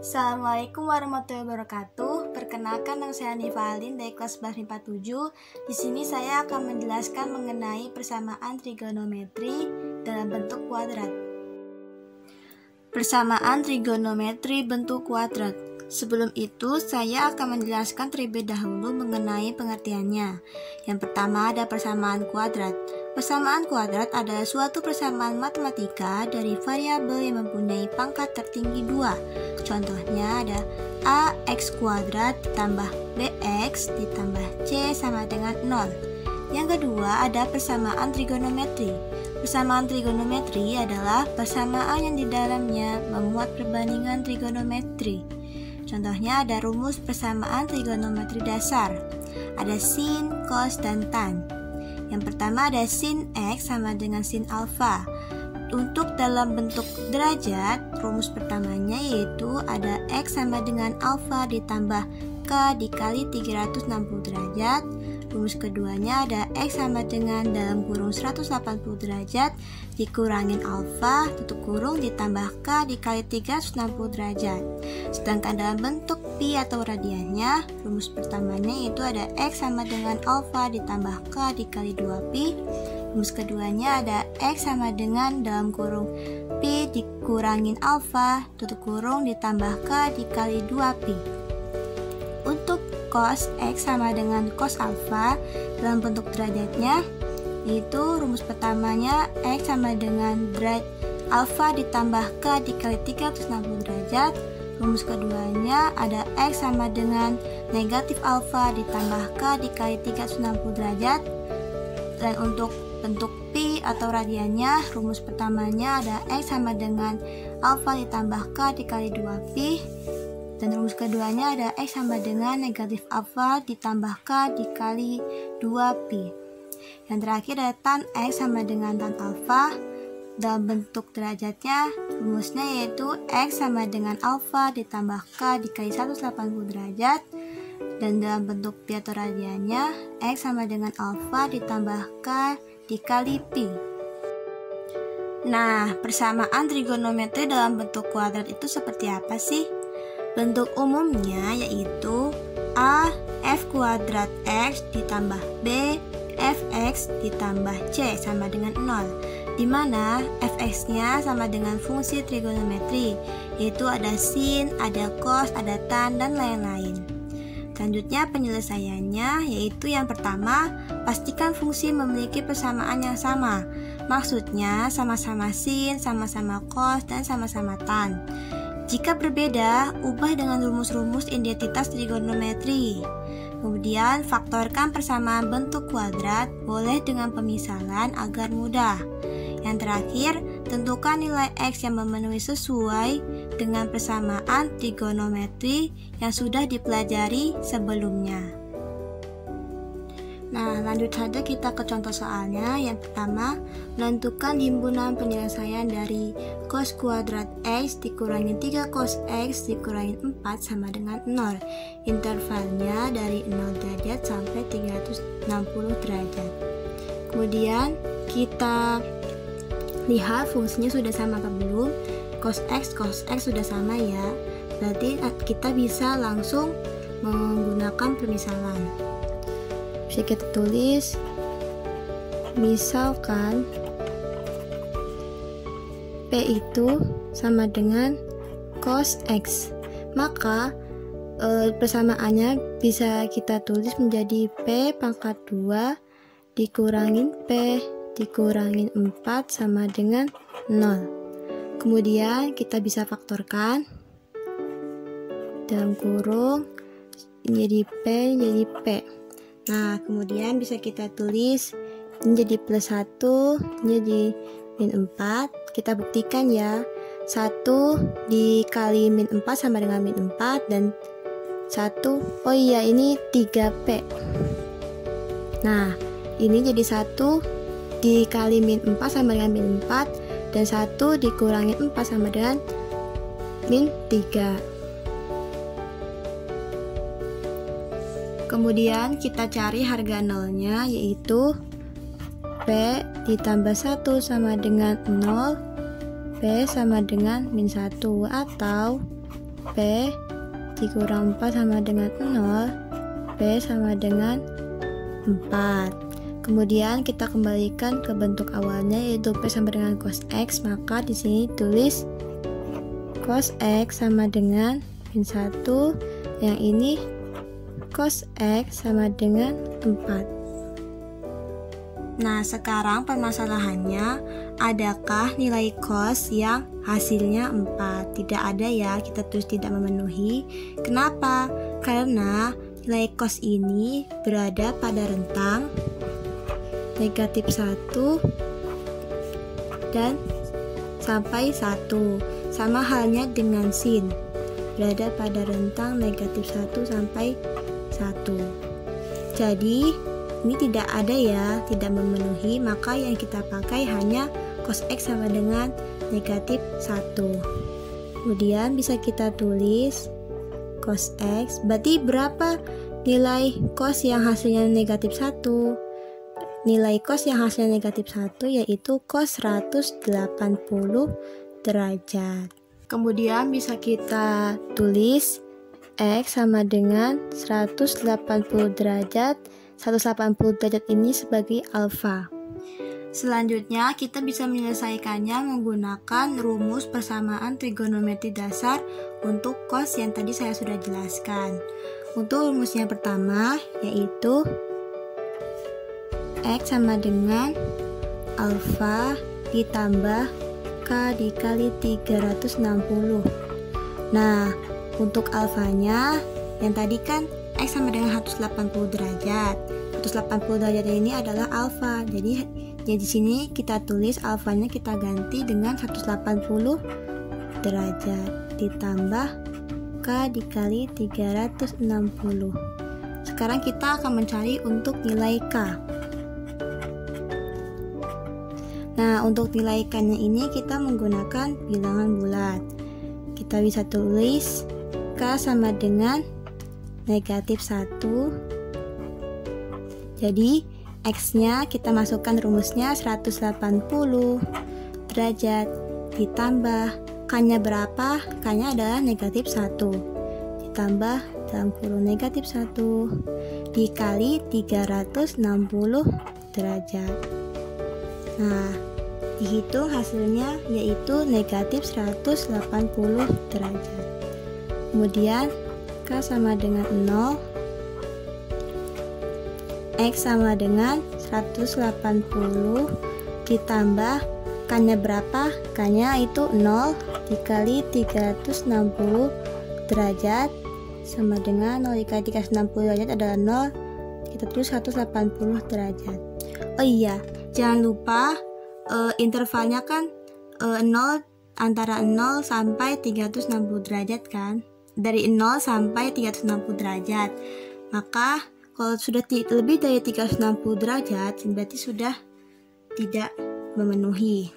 Assalamualaikum warahmatullahi wabarakatuh. Perkenalkan, nama saya Nivalin dari kelas 11 MIPA 7. Di sini saya akan menjelaskan mengenai persamaan trigonometri dalam bentuk kuadrat. Persamaan trigonometri bentuk kuadrat. Sebelum itu, saya akan menjelaskan terlebih dahulu mengenai pengertiannya. Yang pertama ada persamaan kuadrat. Persamaan kuadrat adalah suatu persamaan matematika dari variabel yang mempunyai pangkat tertinggi 2. Contohnya ada ax kuadrat ditambah bx ditambah c sama dengan 0. Yang kedua ada persamaan trigonometri. Persamaan trigonometri adalah persamaan yang di dalamnya memuat perbandingan trigonometri. Contohnya ada rumus persamaan trigonometri dasar. Ada sin, cos, dan tan. Yang pertama ada sin x sama dengan sin alfa. Untuk dalam bentuk derajat, rumus pertamanya yaitu ada x sama dengan alfa ditambah k dikali 360 derajat. Rumus keduanya ada x sama dengan dalam kurung 180 derajat dikurangin alfa tutup kurung ditambah k dikali 360 derajat. Sedangkan dalam bentuk pi atau radiannya, rumus pertamanya yaitu ada x sama dengan alfa ditambah k dikali 2pi. Rumus keduanya ada x sama dengan dalam kurung pi dikurangin alfa tutup kurung ditambah k dikali 2pi. Untuk cos x sama dengan cos alfa dalam bentuk derajatnya, yaitu rumus pertamanya x sama dengan alfa ditambah k dikali 360 derajat. Rumus keduanya ada x sama dengan negatif alfa ditambah k dikali 360 derajat. Dan untuk bentuk pi atau radiannya, rumus pertamanya ada x sama dengan alfa ditambah k dikali 2pi. Dan rumus keduanya ada x sama dengan negatif alfa ditambah k dikali 2pi. Yang terakhir ada tan x sama dengan tan alfa. Dalam bentuk derajatnya, rumusnya yaitu x sama dengan alfa ditambah k dikali 180 derajat. Dan dalam bentuk pi atau radiannya, x sama dengan alfa ditambah k dikali pi. Nah, persamaan trigonometri dalam bentuk kuadrat itu seperti apa sih? Bentuk umumnya yaitu a f kuadrat x ditambah b fx ditambah c sama dengan 0, di mana fx-nya sama dengan fungsi trigonometri, yaitu ada sin, ada cos, ada tan, dan lain-lain. Selanjutnya penyelesaiannya yaitu yang pertama, pastikan fungsi memiliki persamaan yang sama. Maksudnya sama-sama sin, sama-sama cos, dan sama-sama tan. Jika berbeda, ubah dengan rumus-rumus identitas trigonometri. Kemudian, faktorkan persamaan bentuk kuadrat, boleh dengan pemisalan agar mudah. Yang terakhir, tentukan nilai x yang memenuhi sesuai dengan persamaan trigonometri yang sudah dipelajari sebelumnya. Nah, lanjut saja kita ke contoh soalnya. Yang pertama, menentukan himpunan penyelesaian dari cos kuadrat x dikurangin 3 cos x dikurangin 4 sama dengan 0. Intervalnya dari 0 derajat sampai 360 derajat. Kemudian kita lihat fungsinya sudah sama atau belum. Cos x sudah sama ya. Berarti kita bisa langsung menggunakan permisalan. Bisa kita tulis, misalkan P itu sama dengan cos X, maka persamaannya bisa kita tulis menjadi P pangkat 2 dikurangin P dikurangin 4 sama dengan 0. Kemudian kita bisa faktorkan dalam kurung jadi P jadi P. Nah, kemudian bisa kita tulis ini jadi plus 1, ini jadi min 4. Kita buktikan ya. 1 dikali min 4 sama dengan min 4 dan 1, oh iya ini 3P. Nah, ini jadi 1 dikali min 4 sama dengan min 4 dan 1 dikurangi 4 sama dengan min 3. Kemudian kita cari harga nolnya, yaitu P ditambah 1 sama dengan 0, P sama dengan min 1, atau P dikurang 4 sama dengan 0, P sama dengan 4. Kemudian kita kembalikan ke bentuk awalnya, yaitu P sama dengan cos X. Maka di sini tulis cos X sama dengan min 1, yang ini cos X sama dengan 4. Nah, sekarang permasalahannya, adakah nilai cos yang hasilnya 4? Tidak ada ya, kita tulis tidak memenuhi. Kenapa? Karena nilai cos ini berada pada rentang negatif 1 dan sampai 1. Sama halnya dengan sin, berada pada rentang negatif 1 sampai 1. Jadi ini tidak ada ya, tidak memenuhi, maka yang kita pakai hanya cos X sama dengan negatif 1. Kemudian bisa kita tulis cos X, berarti berapa nilai cos yang hasilnya negatif 1? Nilai cos yang hasilnya negatif 1 yaitu cos 180 derajat. Kemudian bisa kita tulis X sama dengan 180 derajat. 180 derajat ini sebagai alfa. Selanjutnya kita bisa menyelesaikannya menggunakan rumus persamaan trigonometri dasar untuk cos yang tadi saya sudah jelaskan. Untuk rumus yang pertama yaitu X sama dengan alfa ditambah K dikali 360. Nah, untuk alfanya yang tadi kan X sama dengan 180 derajat. 180 derajat ini adalah alfa. Jadi di sini kita tulis alfanya, kita ganti dengan 180 derajat ditambah K dikali 360. Sekarang kita akan mencari untuk nilai K. Nah, untuk nilai K-nya ini kita menggunakan bilangan bulat. Kita bisa tulis K sama dengan negatif 1. Jadi X-nya kita masukkan rumusnya 180 derajat ditambah K-nya berapa? K-nya adalah negatif 1 ditambah dalam kurung negatif 1 dikali 360 derajat. Nah, dihitung hasilnya yaitu negatif 180 derajat. Kemudian K sama dengan 0, X sama dengan 180 ditambah K-nya berapa? K-nya itu 0 dikali 360 derajat sama dengan 0 dikali 360 derajat adalah 0. Kita tulis 180 derajat. Oh iya, jangan lupa intervalnya kan 0 antara 0 sampai 360 derajat kan? Dari 0 sampai 360 derajat. Maka kalau sudah lebih dari 360 derajat berarti sudah tidak memenuhi.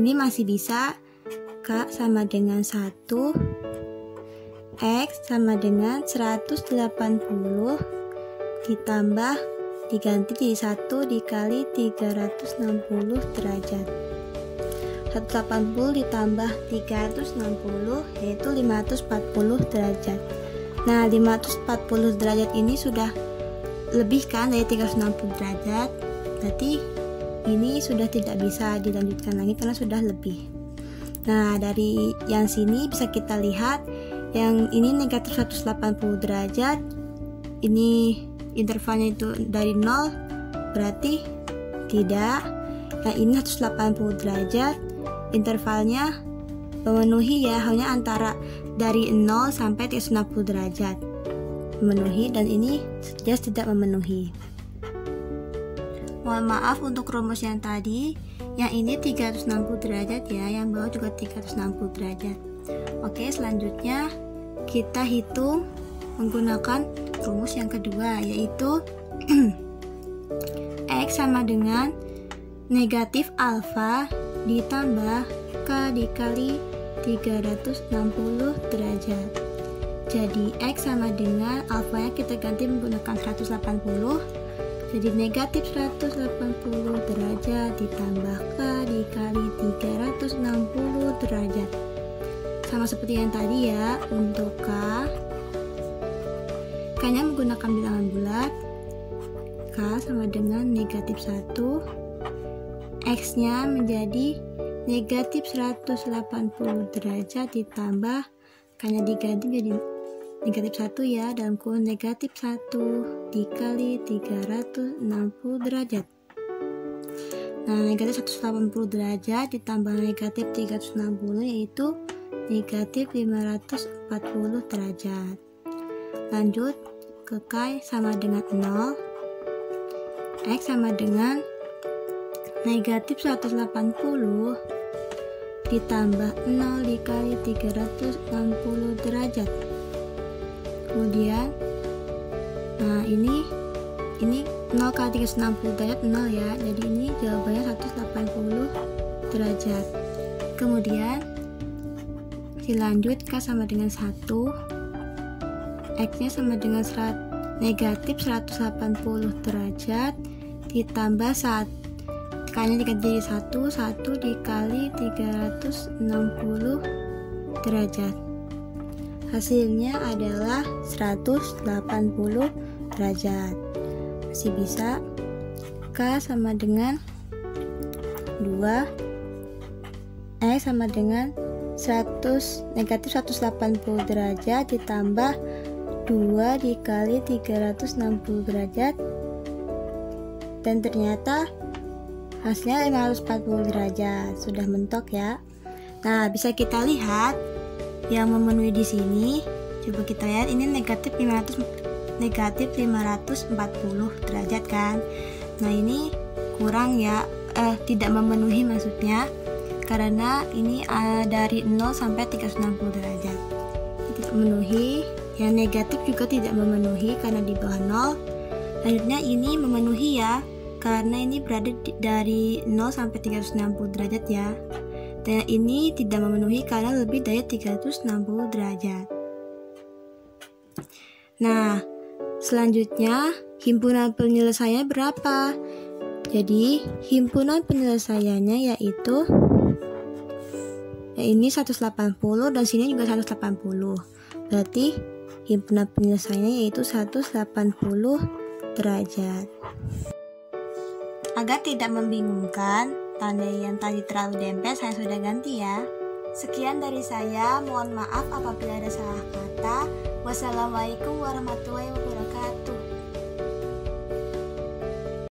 Ini masih bisa K sama dengan 1, X sama dengan 180 ditambah diganti jadi 1 dikali 360 derajat. 180 ditambah 360 yaitu 540 derajat. Nah, 540 derajat ini sudah lebih kan dari 360 derajat. Berarti ini sudah tidak bisa dilanjutkan lagi karena sudah lebih. Nah, dari yang sini bisa kita lihat yang ini negatif 180 derajat. Ini intervalnya itu dari 0, berarti tidak. Yang ini 180 derajat. Intervalnya memenuhi ya, hanya antara dari 0 sampai 360 derajat memenuhi, dan ini jelas tidak memenuhi. Mohon maaf untuk rumus yang tadi, yang ini 360 derajat ya, yang bawah juga 360 derajat. Oke, selanjutnya kita hitung menggunakan rumus yang kedua, yaitu X sama dengan negatif alfa ditambah K dikali 360 derajat. Jadi X sama dengan alfanya kita ganti menggunakan 180. Jadi negatif 180 derajat ditambah K dikali 360 derajat. sama seperti yang tadi ya. Untuk K-nya menggunakan bilangan bulat. K sama dengan negatif 1. X-nya menjadi negatif 180 derajat ditambah K-nya diganti jadi negatif 1 ya, dalam kurung negatif 1 dikali 360 derajat. Nah, negatif 180 derajat ditambah negatif 360 yaitu negatif 540 derajat. Lanjut ke K sama dengan 0, X sama dengan negatif 180 ditambah 0 dikali 360 derajat. Kemudian nah ini 0 kali 360 derajat 0 ya, jadi ini jawabannya 180 derajat. Kemudian dilanjut K sama dengan 1, X nya sama dengan negatif 180 derajat ditambah 1, K nya diganti jadi 1 dikali 360 derajat. Hasilnya adalah 180 derajat. Masih bisa. K sama dengan 2, X sama dengan negatif 180 derajat ditambah 2 dikali 360 derajat, dan ternyata hasilnya 540 derajat. Sudah mentok ya. Nah, bisa kita lihat yang memenuhi di sini. Coba kita lihat, ini negatif 540 derajat kan. Nah, ini kurang ya, tidak memenuhi maksudnya, karena ini dari 0 sampai 360 derajat tidak memenuhi. Yang negatif juga tidak memenuhi karena di bawah 0. Lanjutnya ini memenuhi ya, karena ini berada dari 0 sampai 360 derajat ya. Dan ini tidak memenuhi karena lebih dari 360 derajat. Nah, selanjutnya himpunan penyelesaiannya berapa? Jadi himpunan penyelesaiannya yaitu ini 180 dan sini juga 180. Berarti himpunan penyelesaiannya yaitu 180 derajat. Agar tidak membingungkan, tanda yang tadi terlalu dempel saya sudah ganti ya. Sekian dari saya, mohon maaf apabila ada salah kata. Wassalamualaikum warahmatullahi wabarakatuh.